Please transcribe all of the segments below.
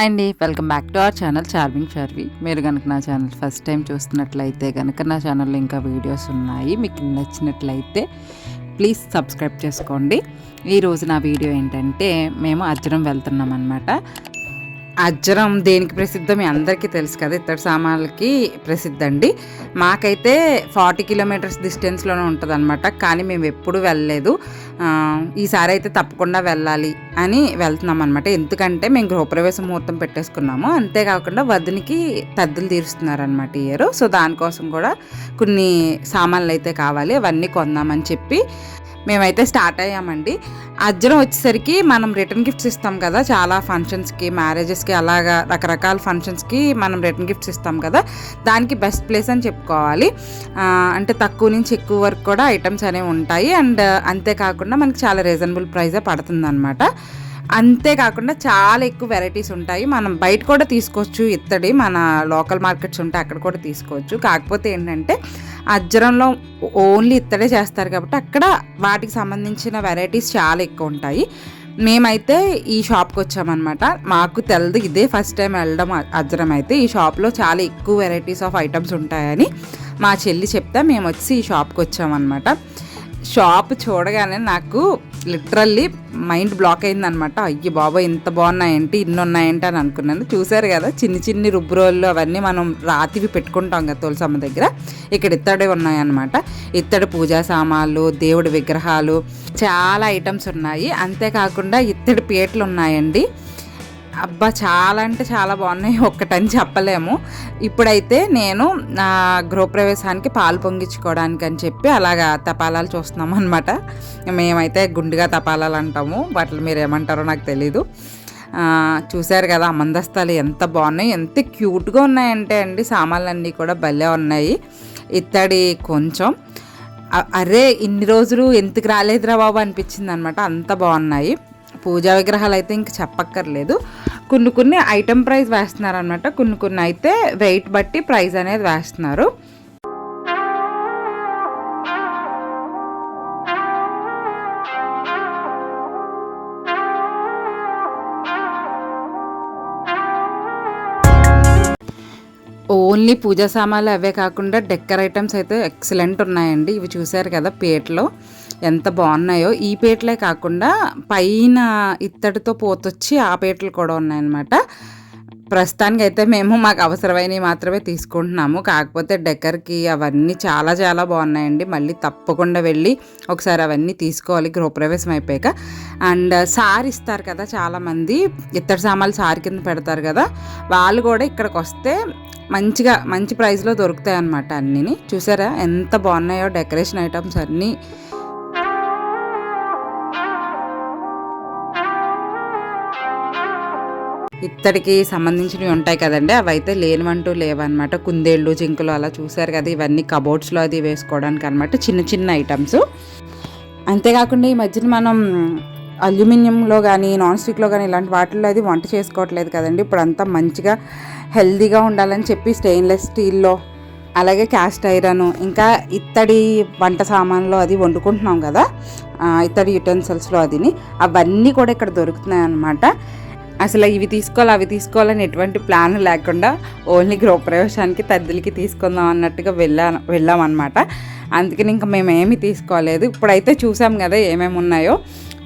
Hi అండి, welcome back to our channel charming Sharvi. మీరు కనుక నా ఛానల్ ఫస్ట్ టైం చూస్తున్నట్లయితే కనుక నా ఛానల్లో ఇంకా వీడియోస్ ఉన్నాయి. మీకు నచ్చినట్లయితే ప్లీజ్ సబ్స్క్రైబ్ చేసుకోండి. ఈరోజు నా వీడియో ఏంటంటే మేము అజ్జరం వెళ్తున్నాం అనమాట. అజ్జరం దేనికి ప్రసిద్ధం మీ అందరికీ తెలుసు కదా, ఇత్తడి సామాన్లకి ప్రసిద్ధి అండి. మాకైతే 40 కిలోమీటర్స్ డిస్టెన్స్లోనే ఉంటుంది అనమాట. కానీ మేము ఎప్పుడూ వెళ్ళలేదు. ఈసారి అయితే తప్పకుండా వెళ్ళాలి అని వెళ్తున్నాం అనమాట. ఎందుకంటే మేము గృహప్రవేశ ముహూర్తం పెట్టేసుకున్నాము. అంతేకాకుండా వదినికి తద్దులు తీరుస్తున్నారనమాట ఈ ఇయర్. సో దానికోసం కూడా కొన్ని సామాన్లు అయితే కావాలి, అవన్నీ కొందామని చెప్పి మేమైతే స్టార్ట్ అయ్యామండి. అజ్జరం వచ్చేసరికి మనం రిటర్న్ గిఫ్ట్స్ ఇస్తాం కదా, చాలా ఫంక్షన్స్కి, మ్యారేజెస్కి, అలాగా రకరకాల ఫంక్షన్స్కి మనం రిటర్న్ గిఫ్ట్స్ ఇస్తాం కదా, దానికి బెస్ట్ ప్లేస్ అని చెప్పుకోవాలి. అంటే తక్కువ నుంచి ఎక్కువ వరకు కూడా ఐటమ్స్ అనేవి ఉంటాయి. అండ్ అంతేకాకుండా మనకి చాలా రీజనబుల్ ప్రైజే పడుతుంది అనమాట. అంతేకాకుండా చాలా ఎక్కువ వెరైటీస్ ఉంటాయి. మనం బయట కూడా తీసుకోవచ్చు, ఇత్తడి మన లోకల్ మార్కెట్స్ ఉంటాయి, అక్కడ కూడా తీసుకోవచ్చు. కాకపోతే ఏంటంటే అజ్జరంలో ఓన్లీ ఇత్తడే చేస్తారు కాబట్టి అక్కడ వాటికి సంబంధించిన వెరైటీస్ చాలా ఎక్కువ ఉంటాయి. మేమైతే ఈ షాప్కి వచ్చామన్నమాట. మాకు తెలియదు, ఇదే ఫస్ట్ టైం వెళ్ళడం అజ్జరం. అయితే ఈ షాప్లో చాలా ఎక్కువ వెరైటీస్ ఆఫ్ ఐటమ్స్ ఉంటాయని మా చెల్లి చెప్తే మేము వచ్చి ఈ షాప్కి వచ్చామన్నమాట. షాప్ చూడగానే నాకు లిటరల్లీ మైండ్ బ్లాక్ అయిందనమాట. అయ్యి బాబా ఇంత బాగున్నాయేంటి, ఇన్ని ఉన్నాయేంటి అని అనుకున్నాను. చూసారు కదా, చిన్ని రుబ్బు రోళ్ళు అవన్నీ మనం రాతివి పెట్టుకుంటాం కదా తులసమ్మ దగ్గర, ఇక్కడ ఇత్తడి ఉన్నాయన్నమాట. ఇత్తడి పూజా సామాన్లు, దేవుడి విగ్రహాలు, చాలా ఐటమ్స్ ఉన్నాయి. అంతేకాకుండా ఇత్తడి పీటలు ఉన్నాయండి. అబ్బా చాలా అంటే చాలా బాగున్నాయి, ఒక్కటని చెప్పలేము. ఇప్పుడైతే నేను నా గృహప్రవేశానికి పాలు పొంగించుకోవడానికి అని చెప్పి అలాగా తపాలాలు చూస్తున్నాం అనమాట. మేమైతే గుండుగా తపాలాలు అంటాము, వాటిని మీరు ఏమంటారో నాకు తెలీదు. చూశారు కదా మందస్తాలు ఎంత బాగున్నాయి, ఎంత క్యూట్గా ఉన్నాయంటే అండి. సామాన్లన్నీ కూడా భలే ఉన్నాయి. ఇత్తడి కొంచెం అరే ఇన్ని రోజులు ఎందుకు రాలేదురా బాబు అనిపించింది అనమాట, అంత బాగున్నాయి. పూజా విగ్రహాలు అయితే ఇంక చెప్పక్కర్లేదు. కొన్ని ఐటమ్ ప్రైస్ వేస్తున్నారు అనమాట, కొన్ని అయితే వెయిట్ బట్టి ప్రైస్ అనేది వేస్తున్నారు. ఓన్లీ పూజా సామాన్లు అవే కాకుండా డెక్కర్ ఐటమ్స్ అయితే ఎక్సలెంట్ ఉన్నాయండి. ఇవి చూసారు కదా పీటలు ఎంత బాగున్నాయో. ఈ పీటలే కాకుండా పైన ఇత్తడితో పోతొచ్చి ఆ పీటలు కూడా ఉన్నాయన్నమాట. ప్రస్తుతానికి అయితే మేము మాకు అవసరమైనవి మాత్రమే తీసుకుంటున్నాము. కాకపోతే డెక్కర్కి అవన్నీ చాలా చాలా బాగున్నాయండి. మళ్ళీ తప్పకుండా వెళ్ళి ఒకసారి అవన్నీ తీసుకోవాలి గృహప్రవేశం అయిపోయాక. అండ్ సారి ఇస్తారు కదా చాలామంది, ఇత్తడి సామాన్లు సారి కింద పెడతారు కదా, వాళ్ళు కూడా ఇక్కడికి వస్తే మంచి ప్రైస్లో దొరుకుతాయి అన్నమాట. అన్నీ చూసారా ఎంత బాగున్నాయో డెకరేషన్ ఐటమ్స్ అన్నీ. ఇత్తడికి సంబంధించినవి ఉంటాయి కదండి, అవి అయితే లేనివంటూ లేవన్నమాట. కుందేళ్ళు, జింకలు అలా చూసారు కదా, ఇవన్నీ కబోర్డ్స్లో అది వేసుకోవడానికి అనమాట, చిన్న ఐటమ్స్. అంతేకాకుండా ఈ మధ్యన మనం అల్యూమినియంలో కానీ నాన్ స్టిక్లో కానీ ఇలాంటి వాటిల్లో అది వంట చేసుకోవట్లేదు కదండి. ఇప్పుడు అంతా మంచిగా హెల్దీగా ఉండాలని చెప్పి స్టెయిన్లెస్ స్టీల్లో, అలాగే క్యాస్ట్ ఐరన్, ఇంకా ఇత్తడి వంట సామాన్లో అది వండుకుంటున్నాం కదా, ఇత్తడి యుటెన్సిల్స్లో అదిని, అవన్నీ కూడా ఇక్కడ దొరుకుతున్నాయి అన్నమాట. అసలు ఇవి తీసుకోవాలి అవి తీసుకోవాలని ఎటువంటి ప్లాన్ లేకుండా ఓన్లీ గృహప్రవేశానికి తద్దులకి తీసుకుందాం అన్నట్టుగా వెళ్ళామన్నమాట. అందుకని ఇంకా మేము ఏమీ తీసుకోలేదు. ఇప్పుడైతే చూసాం కదా ఏమేమి ఉన్నాయో,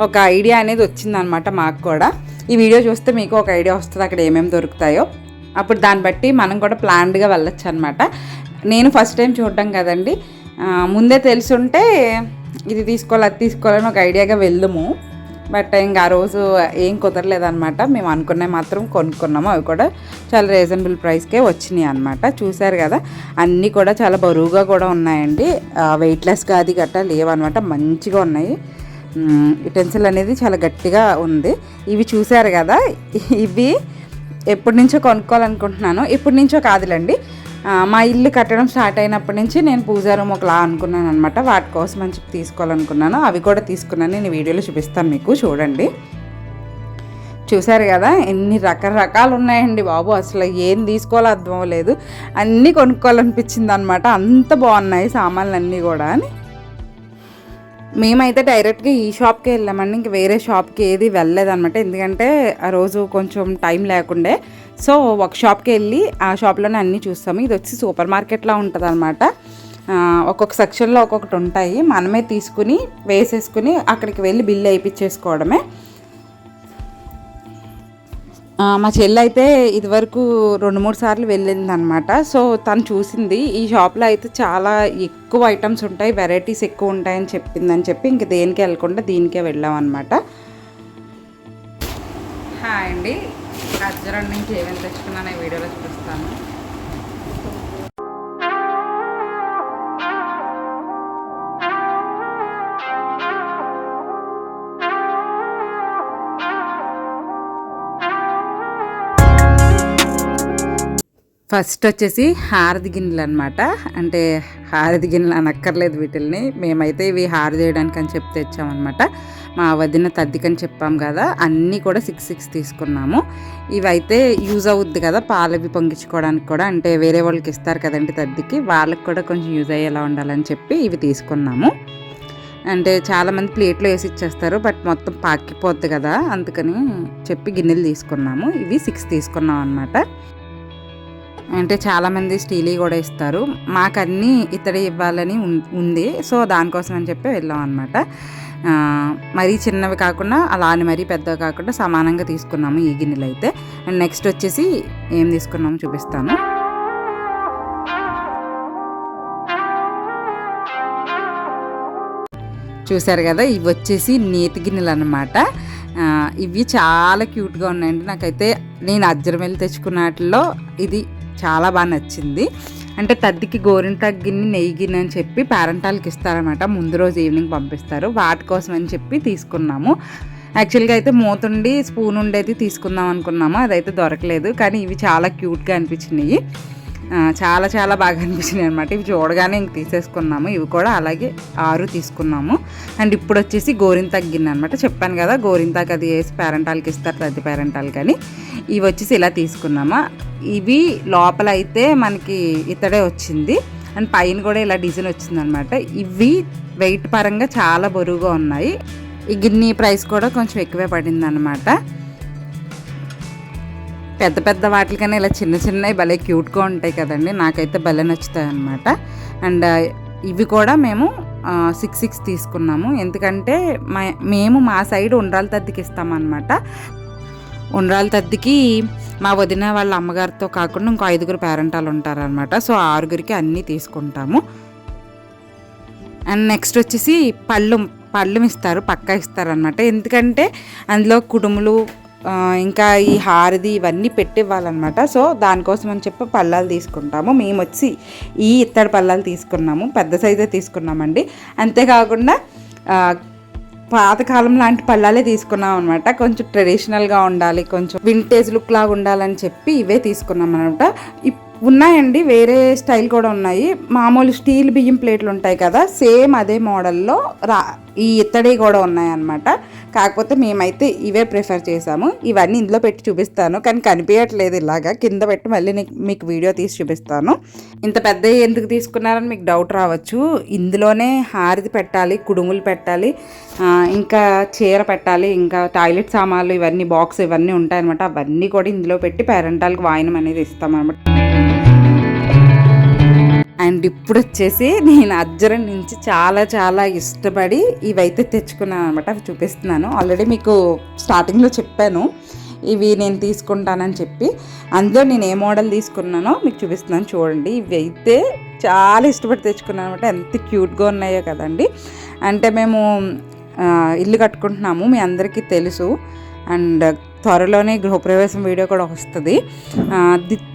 ఒక ఐడియా అనేది వచ్చిందనమాట మాకు కూడా. ఈ వీడియో చూస్తే మీకు ఒక ఐడియా వస్తుంది అక్కడ ఏమేమి దొరుకుతాయో. అప్పుడు దాన్ని బట్టి మనం కూడా ప్లాన్డ్గా వెళ్ళొచ్చు అనమాట. నేను ఫస్ట్ టైం చూడడం కదండి, ముందే తెలుసుంటే ఇది తీసుకోవాలి అది తీసుకోవాలని ఒక ఐడియాగా వెళ్దాము. బట్ ఇంకా ఆ రోజు ఏం కుదరలేదనమాట. మేము అనుకున్నవి మాత్రం కొనుక్కున్నాము, అవి కూడా చాలా రీజనబుల్ ప్రైస్కే వచ్చినాయి అనమాట. చూసారు కదా అన్నీ కూడా చాలా బరువుగా కూడా ఉన్నాయండి, వెయిట్లెస్గా అది గట్టా లేవన్నమాట, మంచిగా ఉన్నాయి. యుటెన్సిల్ అనేది చాలా గట్టిగా ఉంది. ఇవి చూసారు కదా, ఇవి ఎప్పటి నుంచో కొనుక్కోవాలనుకుంటున్నాను. ఇప్పటి నుంచో కాదులండి, మా ఇల్లు కట్టడం స్టార్ట్ అయినప్పటి నుంచి నేను పూజా రూమ్ ఒకలా అనుకున్నాను అనమాట. వాటి కోసం అని చెప్పి తీసుకోవాలనుకున్నాను. అవి కూడా తీసుకున్నాను, నేను వీడియోలో చూపిస్తాను మీకు, చూడండి. చూసారు కదా ఎన్ని రకరకాలు ఉన్నాయండి బాబు, అసలు ఏం తీసుకోవాలో అర్థం అవ్వలేదు. అన్నీ కొనుక్కోవాలనిపించింది అనమాట, అంత బాగున్నాయి సామాన్లు అన్నీ కూడా అని. మేమైతే డైరెక్ట్గా ఈ షాప్కి వెళ్ళామండి, ఇంక వేరే షాప్కి ఏది వెళ్ళలేదన్నమాట. ఎందుకంటే ఆ రోజు కొంచెం టైం లేకుండే. సో ఒక షాప్కి వెళ్ళి ఆ షాప్లోనే అన్నీ చూస్తాము. ఇది వచ్చి సూపర్ మార్కెట్లా ఉంటుంది అనమాట. ఒక్కొక్క సెక్షన్లో ఒక్కొక్కటి ఉంటాయి. మనమే తీసుకుని వేసేసుకుని అక్కడికి వెళ్ళి బిల్ వేయించేసుకోవడమే. మా చెల్లి అయితే ఇదివరకు 2-3 సార్లు వెళ్ళిందనమాట. సో తను చూసింది ఈ షాప్లో అయితే చాలా ఎక్కువ ఐటమ్స్ ఉంటాయి, వెరైటీస్ ఎక్కువ ఉంటాయని చెప్పిందని చెప్పి ఇంక దేనికి వెళ్ళకుండా దీనికే వెళ్ళాం అనమాట. హాయ్ అండి, అజ్జరం నుంచి ఏమేమి తెచ్చుకున్నాను ఈ వీడియోలో చూపిస్తాను. ఫస్ట్ వచ్చేసి హారతి గిన్నెలు అనమాట. అంటే హారతి గిన్నెలు అనక్కర్లేదు వీటిల్ని, మేమైతే ఇవి హారతి చేయడానికి అని చెప్పి తెచ్చామన్నమాట. మా వదిన తద్దికని చెప్పాం కదా, అన్నీ కూడా 6 తీసుకున్నాము. ఇవైతే యూజ్ అవుద్ది కదా పాలవి పొంగించుకోవడానికి కూడా, అంటే వేరే వాళ్ళకి ఇస్తారు కదండి తద్దికి, వాళ్ళకి కూడా కొంచెం యూజ్ అయ్యేలా ఉండాలని చెప్పి ఇవి తీసుకున్నాము. అంటే చాలామంది ప్లేట్లో వేసి ఇచ్చేస్తారు, బట్ మొత్తం పాకిపోద్ది కదా, అందుకని చెప్పి గిన్నెలు తీసుకున్నాము. ఇవి 6 తీసుకున్నాం అనమాట. అంటే చాలామంది స్టీలీ కూడా ఇస్తారు, మాకు అన్నీ ఇతడే ఇవ్వాలని ఉంది. సో దానికోసం అని చెప్పి వెళ్ళాం అనమాట. మరీ చిన్నవి కాకుండా అలా అని మరీ పెద్దవి కాకుండా సమానంగా తీసుకున్నాము ఈ గిన్నెలు అయితే. అండ్ నెక్స్ట్ వచ్చేసి ఏం తీసుకున్నామో చూపిస్తాను. చూసారు కదా, ఇవి వచ్చేసి నేతి గిన్నెలు అనమాట. ఇవి చాలా క్యూట్గా ఉన్నాయండి. నాకైతే నేను అజ్జరం వెళ్ళి తెచ్చుకున్న వాటిలో ఇది చాలా బాగా నచ్చింది. అంటే తద్దికి గోరింటాకు గిన్నె, నెయ్యి గిన్నె అని చెప్పి పేరెంటాలకి ఇస్తారనమాట. ముందు రోజు ఈవినింగ్ పంపిస్తారు, వాటి కోసం అని చెప్పి తీసుకున్నాము. యాక్చువల్గా అయితే మూతుండి స్పూన్ ఉండేది తీసుకుందాం అనుకున్నాము, అదైతే దొరకలేదు. కానీ ఇవి చాలా క్యూట్గా అనిపించినాయి, చాలా చాలా బాగా అనిపించినాయి అనమాట. ఇవి చూడగానే ఇంక తీసేసుకున్నాము. ఇవి కూడా అలాగే 6 తీసుకున్నాము. అండ్ ఇప్పుడు వచ్చేసి గోరింతాకు గిన్నె అనమాట. చెప్పాను కదా గోరింతాకు అది వేసి పేరెంటాలకి ఇస్తారు, తద్ది పేరెంటాలు. కానీ ఇవి వచ్చేసి ఇలా తీసుకున్నామా. ఇవి లోపల అయితే మనకి ఇతడే వచ్చింది, అండ్ పైన కూడా ఇలా డిజైన్ వచ్చింది అనమాట. ఇవి వెయిట్ పరంగా చాలా బరువుగా ఉన్నాయి. ఈ గిన్నె ప్రైస్ కూడా కొంచెం ఎక్కువే పడింది అనమాట. పెద్ద పెద్ద వాటికన్నా ఇలా చిన్న చిన్నవి భలే క్యూట్గా ఉంటాయి కదండి, నాకైతే భలే నచ్చుతాయి అనమాట. అండ్ ఇవి కూడా మేము 6 తీసుకున్నాము. ఎందుకంటే మేము మా సైడ్ ఉండ్రాల తద్దికి ఇస్తామన్నమాట. ఉండ్రాల తద్దికి మా వదిన వాళ్ళ అమ్మగారితో కాకుండా ఇంకో 5 పేరెంటాలు ఉంటారనమాట. సో 6 అన్నీ తీసుకుంటాము. అండ్ నెక్స్ట్ వచ్చేసి పళ్ళు ఇస్తారు, పక్కా ఇస్తారనమాట. ఎందుకంటే అందులో కుడుములు ఇంకా ఈ హారది ఇవన్నీ పెట్టివ్వాలన్నమాట. సో దానికోసం అని చెప్పి పళ్ళాలు తీసుకుంటాము. మేము వచ్చి ఈ ఇత్తడి పళ్ళాలు తీసుకున్నాము, పెద్ద సైజే తీసుకున్నామండి. అంతేకాకుండా పాతకాలం లాంటి పళ్ళాలే తీసుకున్నాం అనమాట. కొంచెం ట్రెడిషనల్గా ఉండాలి, కొంచెం వింటేజ్ లుక్ లాగా ఉండాలని చెప్పి ఇవే తీసుకున్నాం అనమాట. ఉన్నాయండి వేరే స్టైల్ కూడా ఉన్నాయి. మామూలు స్టీల్ బియ్యం ప్లేట్లు ఉంటాయి కదా, సేమ్ అదే మోడల్లో ఈ ఇత్తడి కూడా ఉన్నాయన్నమాట. కాకపోతే మేమైతే ఇవే ప్రిఫర్ చేసాము. ఇవన్నీ ఇందులో పెట్టి చూపిస్తాను, కానీ కనిపించట్లేదు. ఇలాగా కింద పెట్టి మళ్ళీ మీకు వీడియో తీసి చూపిస్తాను. ఇంత పెద్ద ఎందుకు తీసుకున్నారని మీకు డౌట్ రావచ్చు. ఇందులోనే హారతి పెట్టాలి, కుడుములు పెట్టాలి, ఇంకా చీర పెట్టాలి, ఇంకా టాయిలెట్ సామాన్లు ఇవన్నీ బాక్స్ ఇవన్నీ ఉంటాయన్నమాట. అవన్నీ కూడా ఇందులో పెట్టి పేరెంటాలకు వాయినం అనేది ఇస్తామన్నమాట. అండ్ ఇప్పుడు వచ్చేసి నేను అజ్జరం నుంచి చాలా చాలా ఇష్టపడి ఇవైతే తెచ్చుకున్నాను అనమాట. అవి చూపిస్తున్నాను. ఆల్రెడీ మీకు స్టార్టింగ్లో చెప్పాను ఇవి నేను తీసుకుంటానని చెప్పి. అందులో నేను ఏ మోడల్ తీసుకున్నానో మీకు చూపిస్తున్నాను చూడండి. ఇవి అయితే చాలా ఇష్టపడి తెచ్చుకున్నాను అనమాట. ఎంత క్యూట్గా ఉన్నాయో కదండి. అంటే మేము ఇల్లు కట్టుకుంటున్నాము, మీ అందరికీ తెలుసు. అండ్ త్వరలోనే గృహప్రవేశం వీడియో కూడా వస్తుంది.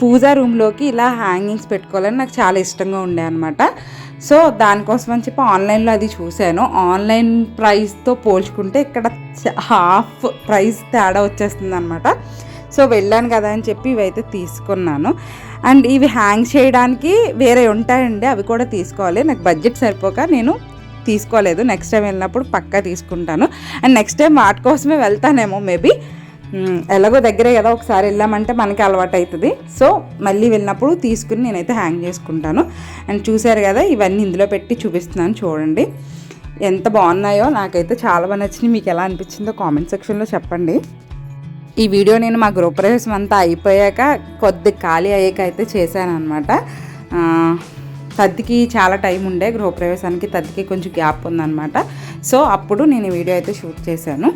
పూజా రూమ్లోకి ఇలా హ్యాంగింగ్స్ పెట్టుకోవాలని నాకు చాలా ఇష్టంగా ఉండే అనమాట. సో దానికోసం అని చెప్పి ఆన్లైన్లో అది చూశాను. ఆన్లైన్ ప్రైస్తో పోల్చుకుంటే ఇక్కడ హాఫ్ ప్రైస్ తేడా వచ్చేస్తుంది అనమాట. సో వెళ్ళాను కదా అని చెప్పి ఇవైతే తీసుకున్నాను. అండ్ ఇవి హ్యాంగ్ చేయడానికి వేరే ఉంటాయండి, అవి కూడా తీసుకోవాలి. నాకు బడ్జెట్ సరిపోక నేను తీసుకోలేదు. నెక్స్ట్ టైం వెళ్ళినప్పుడు పక్కా తీసుకుంటాను. అండ్ నెక్స్ట్ టైం వాటి కోసమే వెళ్తానేమో మేబీ. ఎలాగో దగ్గరే కదా, ఒకసారి వెళ్ళామంటే మనకి అలవాటు అవుతుంది. సో మళ్ళీ వెళ్ళినప్పుడు తీసుకుని నేనైతే హ్యాంగ్ చేసుకుంటాను. అండ్ చూసారు కదా, ఇవన్నీ ఇందులో పెట్టి చూపిస్తున్నాను చూడండి. ఎంత బాగున్నాయో నాకైతే చాలా బాగా నచ్చినాయి. మీకు ఎలా అనిపించిందో కామెంట్ సెక్షన్లో చెప్పండి. ఈ వీడియో నేను మా గృహప్రవేశం అంతా అయిపోయాక కొద్ది ఖాళీ అయ్యాక అయితే చేశాను అనమాట. తద్దికి చాలా టైం ఉండే, గృహప్రవేశానికి తద్దికి కొంచెం గ్యాప్ ఉందన్నమాట. సో అప్పుడు నేను ఈ వీడియో అయితే షూట్ చేశాను.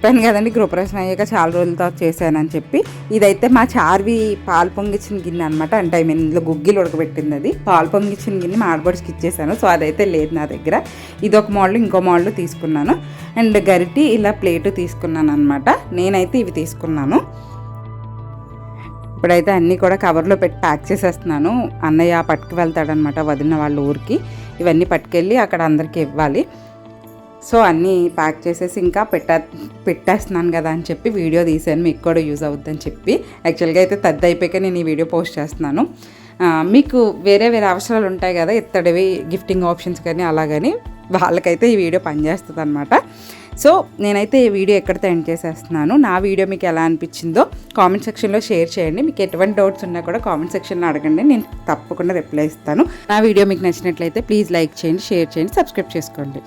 చెప్పాను కదండి, గృహప్రవేశం అయ్యాక చాలా రోజుల తర్వాత చేశానని చెప్పి. ఇదైతే మా చార్వి పాలు పొంగిచ్చిన గిన్నె అనమాట. అంటే ఇందులో గుగ్గిలు ఉడకబెట్టింది. అది పాలు పొంగిచ్చిన గిన్నె మా ఆడబడికి ఇచ్చేసాను. సో అదైతే లేదు నా దగ్గర. ఇది ఒక మోడల్, ఇంకో మోడల్ తీసుకున్నాను. అండ్ గరిటి ఇలా ప్లేటు తీసుకున్నాను అనమాట. నేనైతే ఇవి తీసుకున్నాను. ఇప్పుడైతే అన్నీ కూడా కవర్లో పెట్టి ప్యాక్ చేసేస్తున్నాను. అన్నయ్య పట్టుకు వెళ్తాడనమాట వదిన వాళ్ళ ఊరికి. ఇవన్నీ పట్టుకెళ్ళి అక్కడ అందరికీ ఇవ్వాలి. సో అన్నీ ప్యాక్ చేసేసి ఇంకా పెట్టేస్తున్నాను కదా అని చెప్పి వీడియో తీసాను, మీకు కూడా యూజ్ అవుద్దని చెప్పి. యాక్చువల్గా అయితే తద్ది అయిపోయాక నేను ఈ వీడియో పోస్ట్ చేస్తున్నాను. మీకు వేరే వేరే అవసరాలు ఉంటాయి కదా, ఇత్తడివి గిఫ్టింగ్ ఆప్షన్స్ కానీ అలాగని, వాళ్ళకైతే ఈ వీడియో పనిచేస్తుంది అనమాట. సో నేనైతే ఈ వీడియో ఎక్కడితో ఎండ్ చేసేస్తున్నాను. నా వీడియో మీకు ఎలా అనిపించిందో కామెంట్ సెక్షన్లో షేర్ చేయండి. మీకు ఎటువంటి డౌట్స్ ఉన్నా కూడా కామెంట్ సెక్షన్లో అడగండి, నేను తప్పకుండా రిప్లై ఇస్తాను. నా వీడియో మీకు నచ్చినట్లయితే ప్లీజ్ లైక్ చేయండి, షేర్ చేయండి, సబ్స్క్రైబ్ చేసుకోండి.